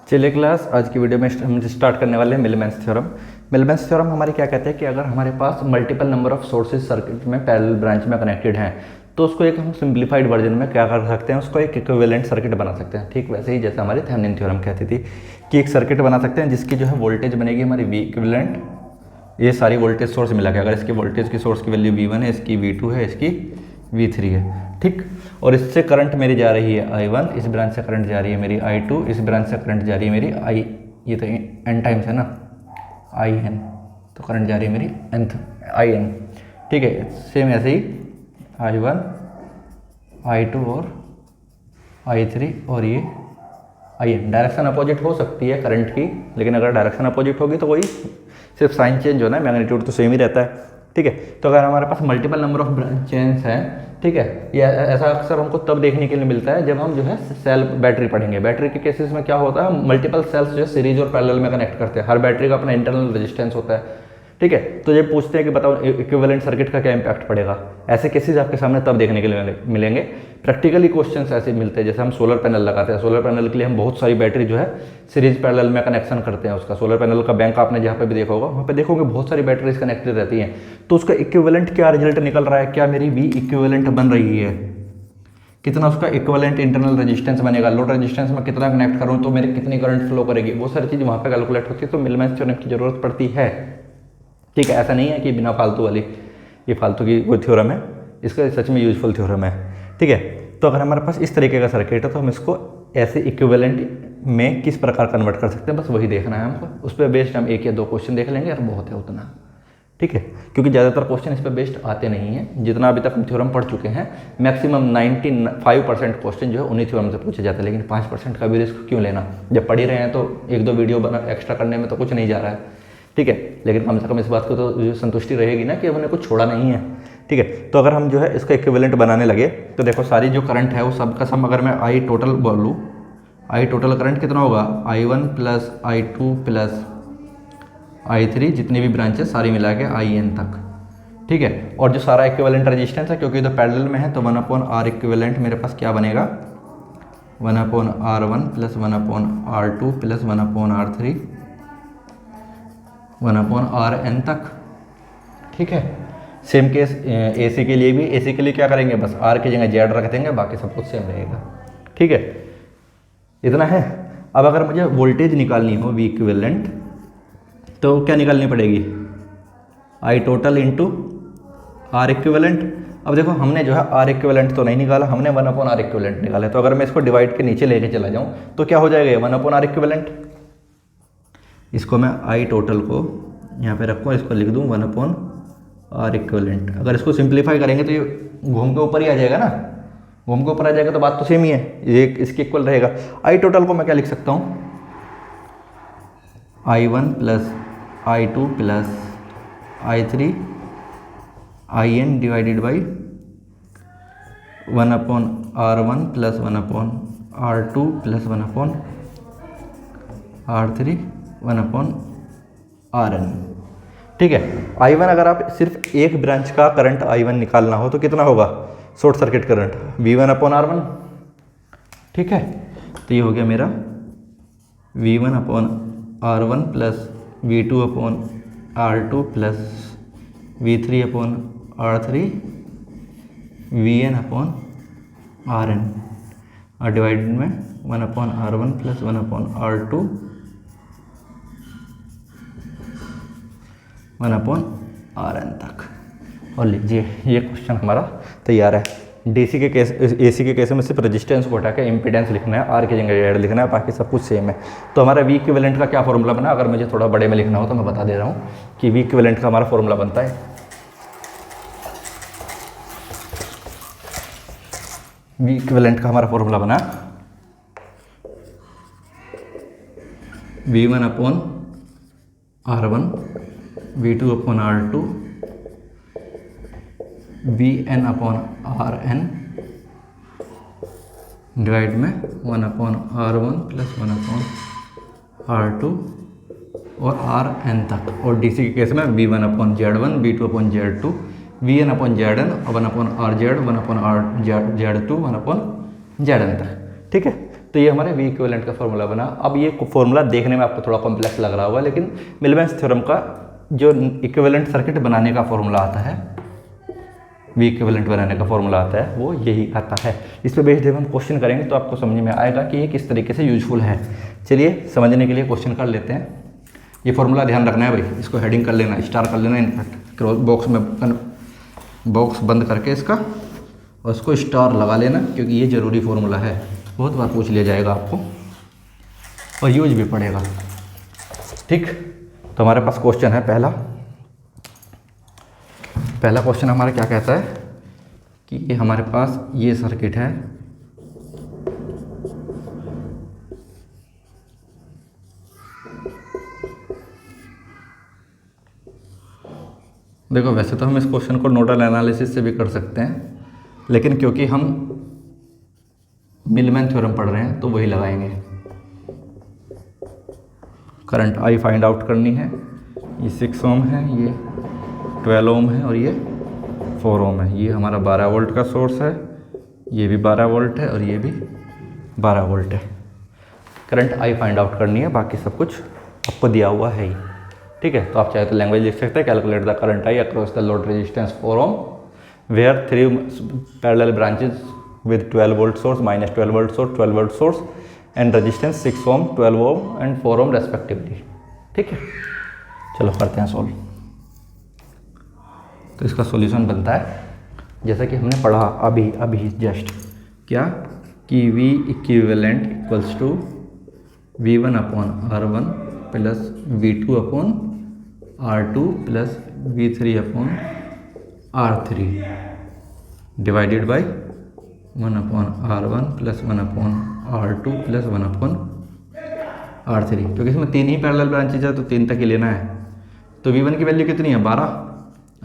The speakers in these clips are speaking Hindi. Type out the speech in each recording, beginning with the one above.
चलिए क्लास, आज की वीडियो में हम स्टार्ट करने वाले हैं मिलमेंस थ्योरम। मिलमेंस थ्योरम हमारे क्या कहते हैं कि अगर हमारे पास multiple number of sources circuit में पैरेलल ब्रांच में कनेक्टेड हैं तो उसको एक हम सिंप्लीफाइड वर्जन में क्या कर सकते हैं, उसको एक इक्विवेलेंट सर्किट बना सकते हैं। ठीक वैसे ही जैसे हमारी थेवेनिन थ्योरम कहती थी कि एक सर्किट बना सकते हैं जिसकी जो है वोल्टेज बनेगी हमारी वी इक्विवेलेंट, ये सारी वोल्टेज सोर्स मिला के। अगर इसकी वोल्टेज की सोर्स की वैल्यू V1 है, इसकी V2 है, इसकी V3 है। ठीक, और इससे करंट मेरी जा रही है I1, इस ब्रांच से करंट जा रही है मेरी I2, इस ब्रांच से करंट जा रही है मेरी I, ये तो n टाइम्स है ना, IN, तो करंट जा रही है मेरी nth IN। ठीक है, सेम ऐसे ही I1, I2 और I3 और ये IN। डायरेक्शन अपोजिट हो सकती है करंट की, लेकिन अगर डायरेक्शन अपोजिट होगी तो वही सिर्फ साइन चेंज होना है, मैग्नीट्यूड तो सेम ही रहता है। ठीक है, तो अगर हमारे पास मल्टीपल नंबर ऑफ ब्रांचेस हैं, ठीक है, या ऐसा अक्सर हमको तब देखने के लिए मिलता है जब हम जो है सेल बैटरी पढ़ेंगे। बैटरी के केसेस में क्या होता है, मल्टीपल सेल्स जो है सीरीज और पैरेलल में कनेक्ट करते हैं। हर बैटरी का अपना इंटरनल रेजिस्टेंस होता है। ठीक है, तो ये पूछते हैं कि बताओ इक्विवेलेंट सर्किट का क्या इंपैक्ट पड़ेगा। ऐसे केसेस आपके सामने तब देखने के लिए मिलेंगे। प्रैक्टिकली क्वेश्चंस ऐसे मिलते हैं जैसे हम सोलर पैनल लगाते हैं। सोलर पैनल के लिए हम बहुत सारी बैटरी जो है सीरीज पैरेलल में कनेक्शन करते हैं। उसका सोलर पैनल का बैंक आपने जहाँ पे भी देखा होगा वहाँ पे देखोगे बहुत सारी बैटरीज कनेक्टेड रहती हैं। तो उसका इक्विवेलेंट क्या रिजल्ट निकल रहा है, क्या मेरी वी इक्विवेलेंट बन रही है, कितना उसका इक्विवेलेंट इंटरनल रेजिस्टेंस बनेगा, लोड रेजिस्टेंस में कितना कनेक्ट करूँ तो मेरी कितनी करंट फ्लो करेगी, वो सारी चीज़ वहाँ पे कैलकुलेट होती है। तो मिलमेंस थ्योरम की जरूरत पड़ती है। ठीक है, ऐसा नहीं है कि बिना फालतू वाली ये फालतू की कोई थ्योरम है, इसका सच में यूजफुल थ्योरम है। ठीक है, तो अगर हमारे पास इस तरीके का सर्किट है तो हम इसको ऐसे इक्विवेलेंट में किस प्रकार कन्वर्ट कर सकते हैं, बस वही देखना है हमको। उस पर बेस्ड हम एक या दो क्वेश्चन देख लेंगे और बहुत है उतना। ठीक है, क्योंकि ज़्यादातर क्वेश्चन इस पर बेस्ड आते नहीं हैं। जितना अभी तक हम थ्योरम पढ़ चुके हैं, मैक्सिमम 95% क्वेश्चन जो है उन्हीं थ्योरम से पूछे जाते हैं। लेकिन 5% का भी रिस्क क्यों लेना, जब पढ़ ही रहे हैं तो एक दो वीडियो बना एक्स्ट्रा करने में तो कुछ नहीं जा रहा है। ठीक है, लेकिन कम से कम इस बात को तो संतुष्टि रहेगी ना कि हमने कुछ छोड़ा नहीं है। ठीक है, तो अगर हम जो है इसका इक्विवेलेंट बनाने लगे तो देखो सारी जो करंट है वो सब का सब अगर मैं आई टोटल बोलूँ, आई टोटल करंट कितना होगा, I1 plus I2 plus I3, जितनी भी ब्रांचेस सारी मिला के IN तक। ठीक है, और जो सारा इक्विवेलेंट रेजिस्टेंस है क्योंकि तो पैरेलल में है तो 1/R इक्विवेलेंट मेरे पास क्या बनेगा, 1/R1 plus 1/R2 plus 1/R3 1/RN तक। ठीक है, सेम केस AC के लिए भी। AC के लिए क्या करेंगे, बस R की जगह Z रख देंगे, बाकी सब कुछ सेम रहेगा। ठीक है, इतना है। अब अगर मुझे वोल्टेज निकालनी हो वी इक्विवेलेंट तो क्या निकालनी पड़ेगी, I total into R equivalent. अब देखो हमने जो है R इक्विवेलेंट तो नहीं निकाला, हमने 1/R इक्विवेलेंट निकाला है। तो अगर मैं इसको डिवाइड के नीचे लेके चला जाऊँ तो क्या हो जाएगा, 1/R इक्विवेलेंट। इसको मैं I टोटल को यहाँ पे रखूँ, इसको लिख दूँ 1/R इक्विवेलेंट। अगर इसको सिंप्लीफाई करेंगे तो ये घूम के ऊपर ही आ जाएगा ना, घूम के ऊपर आ जाएगा तो बात तो सेम ही है, ये इसके इक्वल रहेगा। I टोटल को मैं क्या लिख सकता हूँ, I1 plus I2 plus I3 IN divided by 1/R1 plus 1/R2 plus 1/R3 1/RN। ठीक है, I1 अगर आप सिर्फ एक ब्रांच का करंट I1 निकालना हो तो कितना होगा, शॉर्ट सर्किट करंट V1/R1। ठीक है, तो ये हो गया मेरा V1/R1 plus V2/R2 plus V3/R3 VN/RN और डिवाइडेड में 1/R1 प्लस 1/R2 1/RN तक। और लीजिए ये क्वेश्चन हमारा तैयार है। DC के केस, AC के केस में सिर्फ रेजिस्टेंस को हटा के इम्पीडेंस लिखना है, R की जगह Z लिखना है, बाकी सब कुछ सेम है। तो हमारा वी इक्विवेलेंट का क्या फॉर्मूला बना, अगर मुझे थोड़ा बड़े में लिखना हो तो मैं बता दे रहा हूँ कि वी इक्विवेलेंट का हमारा फॉर्मूला बनता है, वी इक्विवेलेंट का हमारा फॉर्मूला बना V1/R1 V2/R2 VN/RN डिवाइड में 1/R1 प्लस 1/R2 और RN तक। और DC के केस में V1/Z1 V2/Z2 VN/ZN और 1/RZ 1/RZ2 1/ZN तक। ठीक है, तो ये हमारे वी इक्विवेलेंट का फॉर्मूला बना। अब ये फॉर्मूला देखने में आपको थोड़ा कॉम्प्लेक्स लग रहा होगा, लेकिन मिलबेंस थ्योरम का जो इक्विवेलेंट सर्किट बनाने का फॉर्मूला आता है, वी इक्विवेलेंट बनाने का फॉर्मूला आता है, वो यही आता है। इस पर बेस्ड जब हम क्वेश्चन करेंगे तो आपको समझ में आएगा कि ये किस तरीके से यूजफुल है। चलिए समझने के लिए क्वेश्चन कर लेते हैं। ये फॉर्मूला ध्यान रखना है भाई, इसको हेडिंग कर लेना, स्टार कर लेना, इनफैक्ट क्रॉस बॉक्स में बॉक्स बंद करके इसका और उसको स्टार लगा लेना, क्योंकि ये ज़रूरी फॉर्मूला है, बहुत बार पूछ लिया जाएगा आपको और यूज भी पड़ेगा। ठीक, तो हमारे पास क्वेश्चन है पहला क्वेश्चन हमारा क्या कहता है कि ये हमारे पास ये सर्किट है, देखो वैसे तो हम इस क्वेश्चन को नोडल एनालिसिस से भी कर सकते हैं, लेकिन क्योंकि हम मिलमैन थ्योरम पढ़ रहे हैं तो वही लगाएंगे। करंट आई फाइंड आउट करनी है। ये 6 ओम है, ये 12 ओम है और ये 4 ओम है। ये हमारा 12 वोल्ट का सोर्स है, ये भी 12 वोल्ट है और ये भी 12 वोल्ट है। करंट आई फाइंड आउट करनी है, बाकी सब कुछ आपको दिया हुआ है ही। ठीक है, तो आप चाहे तो लैंग्वेज लिख सकते हैं, calculate the current I across the load resistance 4 ohm where 3 parallel branches with 12 volt source, minus 12 volt source, 12 volt source and resistance 6 ohm, 12 ohm and 4 ohm respectively। ठीक है, चलो करते हैं सॉल्व। तो इसका सॉल्यूशन बनता है जैसा कि हमने पढ़ा अभी जस्ट क्या कि V equivalent equals to V1 upon R1 plus V2 upon R2 plus V3 upon R3 divided by 1 upon R1 plus 1 upon R2 plus 1 upon R3, क्योंकि इसमें 3 ही पैरेलल ब्रांचेज है तो 3 तक ही लेना है। तो V1 की वैल्यू कितनी है 12,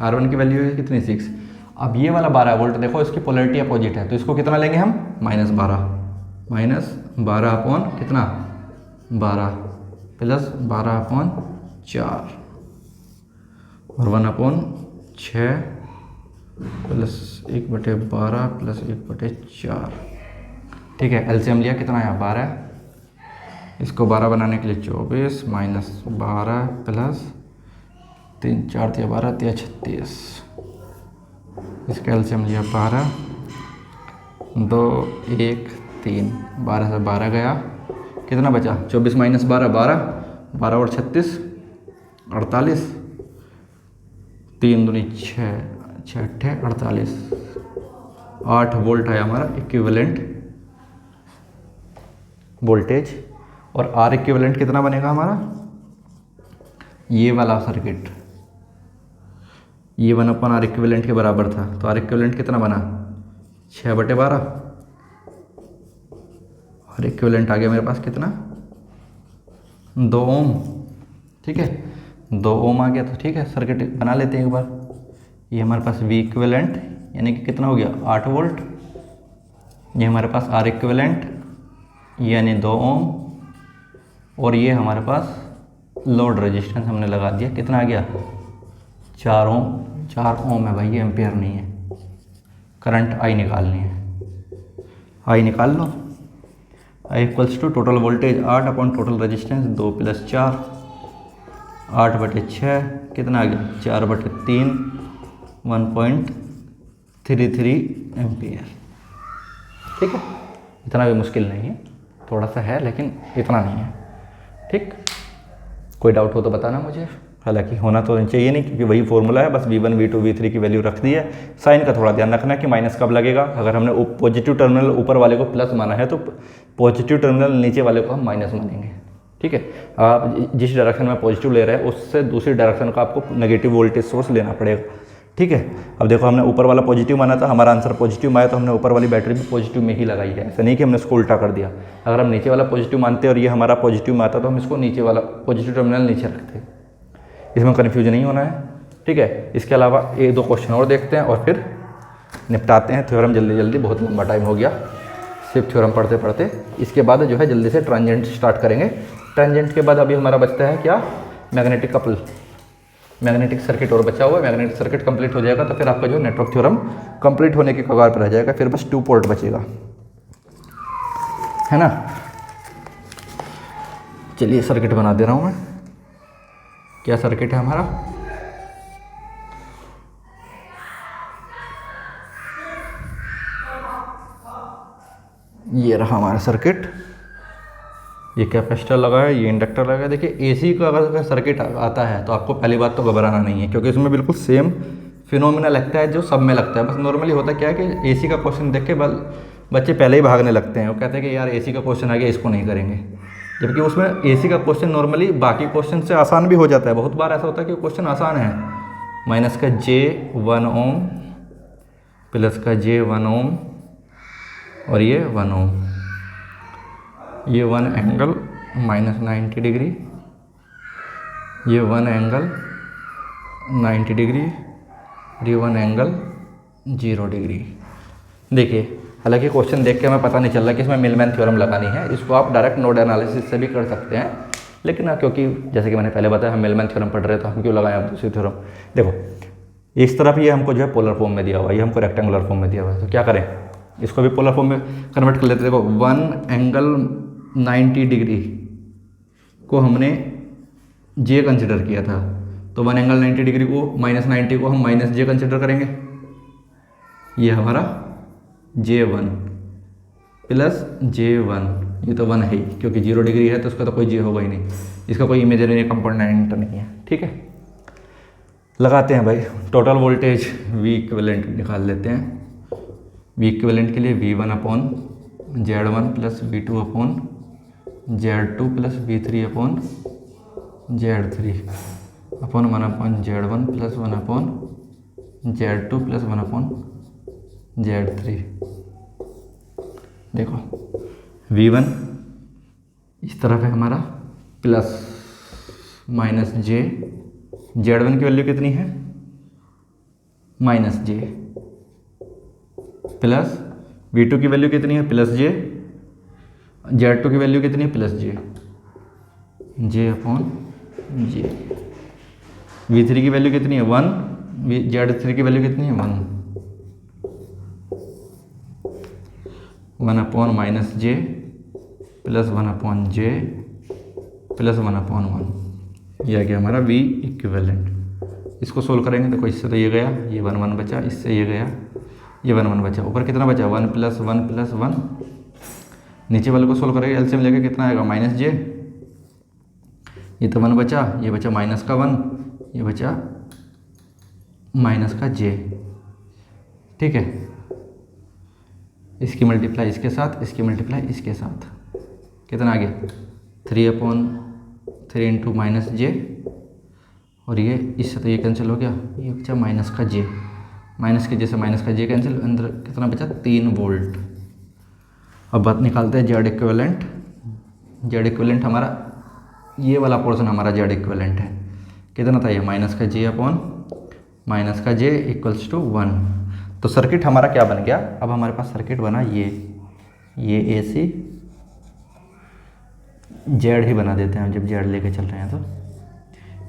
R1 की वैल्यू है कितनी 6। अब ये वाला 12 वोल्ट देखो इसकी पोलैरिटी अपोजिट है, तो इसको कितना लेंगे हम -12 अपॉन कितना 12 प्लस 12 अपॉन 4 और 1 अपॉन 6 प्लस 1/12 प्लस 1/4। ठीक है, एलसीएम लिया कितना है 12, इसको 12 बनाने के लिए 24 माइनस 12 प्लस 3 4 × 12 = 36। इसका एलसीएम लिया 12 2 1 3, 12 से 12 गया, कितना बचा 24 माइनस 12 12 और 36 48, 3 दूनी 6 6 48, 8 वोल्ट है हमारा इक्विवेलेंट वोल्टेज। और आर इक्विवेलेंट कितना बनेगा हमारा, ये वाला सर्किट ये 1 अपॉन आर इक्विवेलेंट के बराबर था, तो आर इक्विवेलेंट कितना बना 6/12। आर इक्विवेलेंट आ गया मेरे पास कितना 2 ओम। ठीक है, 2 ओम आ गया, तो ठीक है सर्किट बना लेते हैं एक बार। ये हमारे पास V इक्विवेलेंट यानी कि कितना हो गया 8 वोल्ट, ये हमारे पास R इक्विवेलेंट यानी 2 ओम, और ये हमारे पास लोड रेजिस्टेंस हमने लगा दिया, कितना आ गया 4 ओम। 4 ओम है भाई, ये एम्पियर नहीं है। करंट I निकालनी है, I निकाल लो। I equals to total voltage 8 upon total resistance 2 + 4, 8/6 कितना आ गया 4/3 1.33 एम्पियर। ठीक है, इतना भी मुश्किल नहीं है, थोड़ा सा है लेकिन इतना नहीं है। ठीक, कोई डाउट हो तो बताना मुझे, हालांकि होना तो चाहिए नहीं क्योंकि वही फॉर्मूला है, बस V1 V2 V3 की वैल्यू रख दी है। साइन का थोड़ा ध्यान रखना कि माइनस कब लगेगा। अगर हमने पॉजिटिव टर्मिनल ऊपर वाले को प्लस माना है तो पॉजिटिव टर्मिनल नीचे वाले को हम माइनस मानेंगे। ठीक है, आप जिस डायरेक्शन में पॉजिटिव ले रहे हैं उससे दूसरी डायरेक्शन का आपको नेगेटिव वोल्टेज सोर्स लेना पड़ेगा। ठीक है, अब देखो हमने ऊपर वाला पॉजिटिव माना था, हमारा आंसर पॉजिटिव आया तो हमने ऊपर वाली बैटरी भी पॉजिटिव में ही लगाई है, ऐसा नहीं कि हमने इसको उल्टा कर दिया। अगर हम नीचे वाला पॉजिटिव मानते और ये हमारा पॉजिटिव में आता तो हम इसको नीचे वाला पॉजिटिव टर्मिनल नीचे रखते, इसमें कन्फ्यूजन नहीं होना है। ठीक है, इसके अलावा 1-2 क्वेश्चन और देखते हैं और फिर निपटाते हैं थ्योरम जल्दी जल्दी, बहुत लंबा टाइम हो गया सिर्फ थ्योरम पढ़ते पढ़ते। इसके बाद जो है जल्दी से ट्रांजेंट स्टार्ट करेंगे। ट्रांजेंट के बाद अभी हमारा बचता है क्या मैग्नेटिक कपल, मैग्नेटिक सर्किट और बचा हुआ है। मैग्नेटिक सर्किट कंप्लीट हो जाएगा तो फिर आपका जो नेटवर्क थ्योरम कंप्लीट होने के कगार पर रह जाएगा, फिर बस 2 पोर्ट बचेगा, है ना। चलिए सर्किट बना दे रहा हूँ मैं। क्या सर्किट है हमारा, ये रहा हमारा सर्किट। ये कैपेसिटर लगा है, ये इंडक्टर लगा है। देखिए एसी का अगर सर्किट आता है तो आपको पहली बात तो घबराना नहीं है, क्योंकि इसमें बिल्कुल सेम फिनोमिना लगता है जो सब में लगता है। बस नॉर्मली होता क्या है कि एसी का क्वेश्चन देख के बच्चे पहले ही भागने लगते हैं। वो कहते हैं कि यार एसी का क्वेश्चन आ गया, इसको नहीं करेंगे। जबकि उसमें एसी का क्वेश्चन नॉर्मली बाकी क्वेश्चन से आसान भी हो जाता है। बहुत बार ऐसा होता है कि क्वेश्चन आसान है, माइनस का J1 ओम प्लस का J1 ओम और ये 1 ओम, ये 1 एंगल माइनस 90 डिग्री, ये 1 एंगल 90 डिग्री और ये 1 एंगल 0 डिग्री। देखिए हालांकि क्वेश्चन देख के हमें पता नहीं चल रहा कि इसमें मिलमैन थ्योरम लगानी है। इसको आप डायरेक्ट नोड एनालिसिस से भी कर सकते हैं, लेकिन क्योंकि जैसे कि मैंने पहले बताया हम मिलमैन थ्योरम पढ़ रहे हैं तो हम क्यों लगाएं आप दूसरी थ्योरम। देखो इस तरफ ये हमको जो है पोलर फॉर्म में दिया हुआ है, ये हमको रेक्टेंगुलर फॉर्म में दिया हुआ है, तो क्या करें, इसको भी पोलर फॉर्म में कन्वर्ट कर लेते हैं। देखो 1 एंगल 90 डिग्री को हमने जे कंसिडर किया था, तो 1 एंगल 90 डिग्री को माइनस 90 को हम माइनस जे कंसिडर करेंगे। ये हमारा J1 प्लस J1, ये तो 1 है ही, क्योंकि 0 डिग्री है तो उसका तो कोई जे होगा ही नहीं, इसका कोई इमेजिनरी कंपोनेंट नहीं है। ठीक है, लगाते हैं भाई। टोटल वोल्टेज V इक्विवेलेंट निकाल लेते हैं। V इक्विवेलेंट के लिए V1 upon Z1 plus V2 upon Z2 plus V3 upon Z3 upon 1 upon Z1 plus 1 upon Z2 plus 1 upon Z3। देखो V1 इस तरफ है हमारा प्लस माइनस J, Z1 की वैल्यू कितनी है माइनस J, प्लस V2 की वैल्यू कितनी है प्लस J, Z2 की वैल्यू कितनी है plus J, J upon J। V3 की वैल्यू कितनी है 1, Z3 की वैल्यू कितनी है 1 upon minus J plus 1 upon J plus 1 upon 1। यह आ गया हमारा V इक्विवेलेंट। इसको सोल्व करेंगे, देखो इससे तो ये गया, ये 1 1 बचा, इससे ये गया, ये 1 1 बचा, ऊपर कितना बचा 1 प्लस 1 प्लस 1। नीचे वाले को सोल्व करेंगे, एलसीएम लेके कितना आएगा माइनस J, ये तो 1 बचा, ये बचा माइनस का 1, ये बचा माइनस का J। ठीक है, इसकी मल्टीप्लाई इसके साथ, इसकी मल्टीप्लाई इसके साथ, कितना आ गया 3 अपॉन 3 इंटू माइनस J, और ये इससे तो ये कैंसिल हो गया, ये बचा माइनस का J, माइनस के J से माइनस का J कैंसिल, अंदर कितना बचा 3 वोल्ट। अब बात निकालते हैं Z इक्विवेलेंट। Z इक्विवेलेंट हमारा ये वाला पोर्शन हमारा Z इक्विवेलेंट है, कितना था ये माइनस का J अपॉन माइनस का J इक्वल्स टू 1। तो सर्किट हमारा क्या बन गया, अब हमारे पास सर्किट बना ये AC Z ही बना देते हैं जब Z लेके चल रहे हैं। तो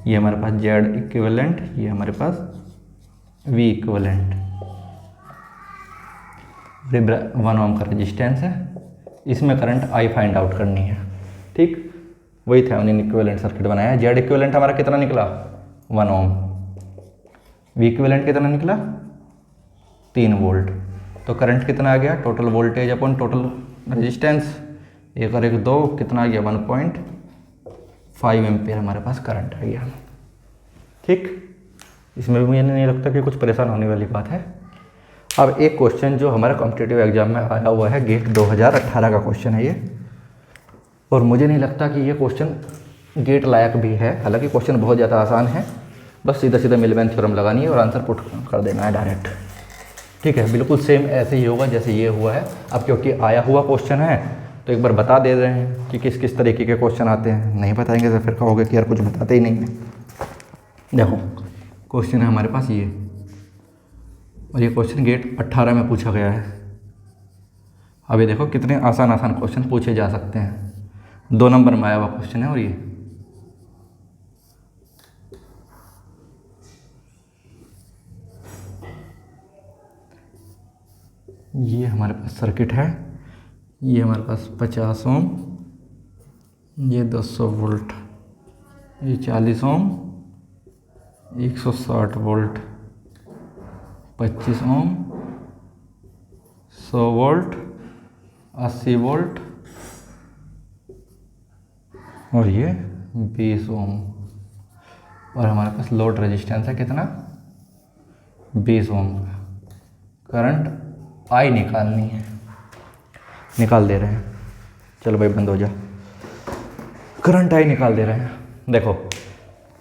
ये हमारे पास Z इक्विवेलेंट, ये हमारे पास V इक्विवेलेंट, 1 ओम का रेजिस्टेंस है, इसमें करंट I फाइंड आउट करनी है। ठीक, वही थेवेनिन इक्विवेलेंट सर्किट बनाया है। Z इक्विवेलेंट हमारा कितना निकला 1 ओम, V इक्विवेलेंट कितना निकला 3 वोल्ट। तो करंट कितना आ गया, total voltage upon total resistance, 1 और 1 2, कितना आ गया 1.5 एम्पियर हमारे पास करंट आ गया। ठीक, इसमें भी मुझे नहीं लगता कि कुछ परेशान होने वाली बात है। अब एक क्वेश्चन जो हमारा कॉम्पिटिटिव एग्जाम में आया हुआ है, गेट 2018 का क्वेश्चन है ये, और मुझे नहीं लगता कि ये क्वेश्चन गेट लायक भी है। हालांकि क्वेश्चन बहुत ज़्यादा आसान है, बस सीधा सीधा मिलमैन थ्योरम लगानी है और आंसर पुट कर देना है डायरेक्ट। ठीक है, बिल्कुल सेम ऐसे ही होगा जैसे ये हुआ है। अब क्योंकि आया हुआ क्वेश्चन है तो एक बार बता दे रहे हैं कि किस किस तरीके के क्वेश्चन आते हैं। नहीं बताएंगे तो फिर कहोगे कि यार कुछ बताते ही नहीं है। देखो क्वेश्चन है हमारे पास ये, और ये क्वेश्चन गेट 18 में पूछा गया है। अभी देखो कितने आसान आसान क्वेश्चन पूछे जा सकते हैं। 2 नंबर में आया हुआ क्वेश्चन है, और ये हमारे पास सर्किट है। ये हमारे पास 50 ओम ये 200 वोल्ट, ये 40 ओम, 160 वोल्ट, 25 ओम, 100 वोल्ट, 80 वोल्ट और ये 20 ओम। और हमारे पास लोड रेजिस्टेंस है कितना, 20 ओम का। करंट आई निकालनी है, निकाल दे रहे हैं। चलो भाई बंद हो जा। करंट आई निकाल दे रहे हैं। देखो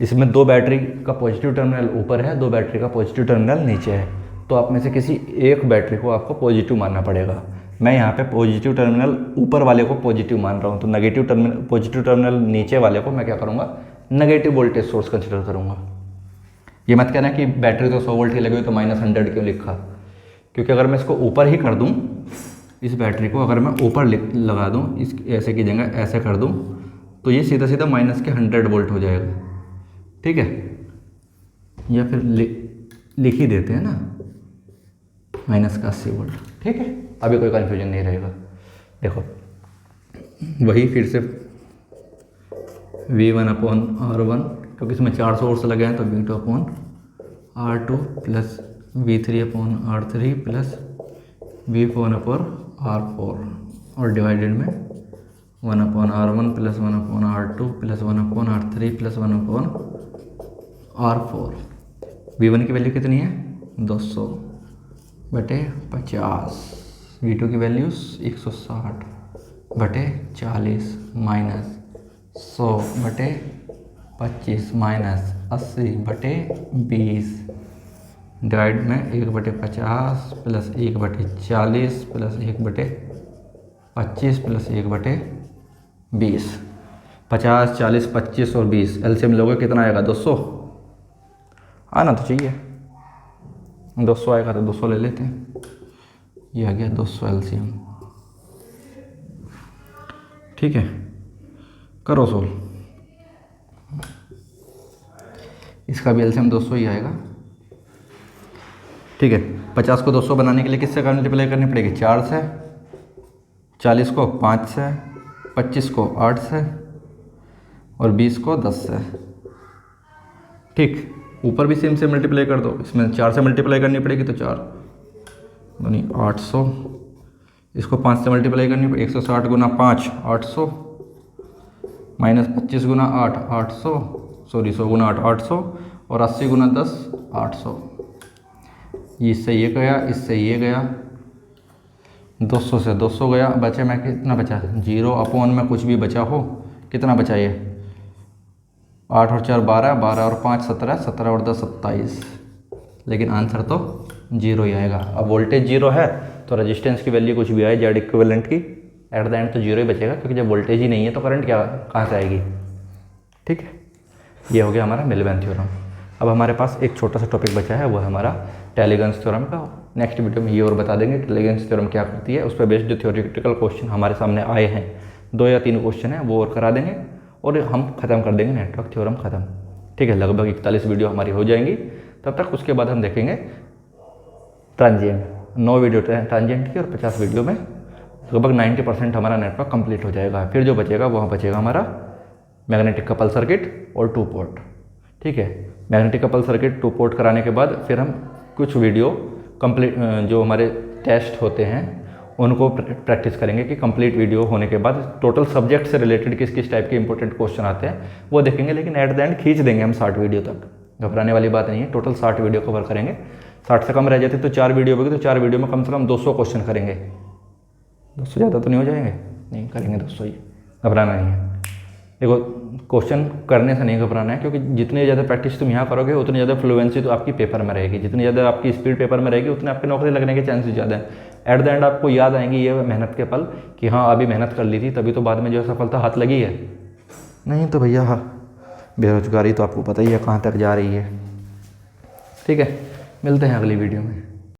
इसमें 2 बैटरी का पॉजिटिव टर्मिनल ऊपर है, 2 बैटरी का पॉजिटिव टर्मिनल नीचे है। तो आप में से किसी एक बैटरी को आपको पॉजिटिव मानना पड़ेगा। मैं यहाँ पे पॉजिटिव टर्मिनल ऊपर वाले को पॉजिटिव मान रहा हूँ, तो नेगेटिव टर्मिनल, पॉजिटिव टर्मिनल नीचे वाले को मैं क्या करूँगा, नेगेटिव वोल्टेज सोर्स कंसिडर करूँगा। ये मत कहना कि बैटरी तो 100 वोल्ट ही लगी हुई तो -100 क्यों लिखा, क्योंकि अगर मैं इसको ऊपर ही कर दूँ, इस बैटरी को अगर मैं ऊपर लगा दूँ, इस ऐसे की जगह ऐसे कर दूँ, तो ये सीधा सीधा -100 वोल्ट हो जाएगा। ठीक है, या फिर लिख ही देते हैं ना -80 वोल्ट। ठीक है, अभी कोई कन्फ्यूजन नहीं रहेगा। देखो वही फिर से V1/R1, क्योंकि इसमें 4 सोर्स लगे हैं तो V2/R2 plus V3/R3 plus V4/R4 और डिवाइडेड में 1/R1 plus 1/R2 plus 1/R3 plus 1/R4। V1 की वैल्यू कितनी है, 200/50। V2 की वैल्यू 160/40 माइनस 100/25 माइनस 80/20 डिवाइड में 1/50 प्लस 1/40 प्लस 1/25 प्लस 1/20। 50, 40, 25 और 20 एलसीएम लोगे कितना आएगा, 200 आना तो चाहिए। 200 आएगा तो 200 ले लेते हैं। ये आ गया 200 एलसीएम। ठीक है, करो सोल्व। इसका भी एलसीएम 200 ही आएगा। ठीक है, 50 को 200 बनाने के लिए किससे मल्टीप्लाई करनी पड़ेगी, 4 से, 40 को 5 से, 25 को 8 से और 20 को 10 से। ठीक, ऊपर भी सेम से मल्टीप्लाई कर दो। इसमें 4 से मल्टीप्लाई करनी पड़ेगी तो 4 यानी 800। इसको 5 से मल्टीप्लाई करनी पड़ेगी, 160 गुना 5 800 माइनस 25 गुना 8 800, सॉरी 100 गुना 8 800 और 80 गुना 10 800। इससे ये गया, इससे ये गया, 200 से 200 गया, बचे मैं कितना बचा, 0 में कुछ भी बचा हो, कितना बचा ये, 8 और 4 12, 12 और 5 17, 17 और 10 27। लेकिन आंसर तो 0 ही आएगा। अब वोल्टेज 0 है तो रेजिस्टेंस की वैल्यू कुछ भी आए जेड इक्विवेलेंट की, एट द एंड तो 0 ही बचेगा, क्योंकि जब वोल्टेज ही नहीं है तो करंट क्या कहाँ से आएगी। ठीक है, ये हो गया हमारा मिलवेन थ्योरम। अब हमारे पास एक छोटा सा टॉपिक बचा है, वो है हमारा टेलीगन्स थ्योरम का। नेक्स्ट वीडियो में ये और बता देंगे टेलीगन्स थ्योरम क्या करती है, उस पर बेस्ड जो थ्योरेटिकल क्वेश्चन हमारे सामने आए हैं, 2 या 3 क्वेश्चन हैं वो और करा देंगे और हम ख़त्म कर देंगे नेटवर्क थ्योरम ख़त्म। ठीक है, लगभग 41 वीडियो हमारी हो जाएंगी तब तक। उसके बाद हम देखेंगे ट्रांजिएंट, 9 वीडियो ट्रांजिएंट की और 50 वीडियो में लगभग 90% हमारा नेटवर्क कंप्लीट हो जाएगा। फिर जो बचेगा वहाँ बचेगा हमारा मैग्नेटिक कपल सर्किट और 2 पोर्ट। ठीक है, मैग्नेटिक कपल सर्किट 2 पोर्ट कराने के बाद फिर हम कुछ वीडियो कंप्लीट जो हमारे टेस्ट होते हैं उनको प्रैक्टिस करेंगे कि कंप्लीट वीडियो होने के बाद टोटल सब्जेक्ट से रिलेटेड किस किस टाइप के इंपॉर्टेंट क्वेश्चन आते हैं वो देखेंगे। लेकिन एट द एंड खींच देंगे हम 60 वीडियो तक, घबराने वाली बात नहीं है। टोटल 60 वीडियो कवर करेंगे। 60 से कम रह जाती तो 4 वीडियो होगी, तो 4 वीडियो में कम से कम 200 क्वेश्चन करेंगे। 200 ज़्यादा तो नहीं हो जाएंगे, नहीं करेंगे 200 ही, घबराना नहीं है। देखो क्वेश्चन करने से नहीं घबराना है, क्योंकि जितनी ज़्यादा प्रैक्टिस तुम यहाँ करोगे उतनी ज़्यादा फ्लुएंसी तो आपकी पेपर में रहेगी, जितनी ज़्यादा आपकी स्पीड पेपर में रहेगी उतने आपकी नौकरी लगने के चांसेस ज़्यादा है। एट द एंड आपको याद आएंगी ये मेहनत के पल कि हाँ अभी मेहनत कर ली थी तभी तो बाद में जो सफलता हाथ लगी है। नहीं तो भैया हाँ, बेरोजगारी तो आपको पता ही है कहाँ तक जा रही है। ठीक है, मिलते हैं अगली वीडियो में।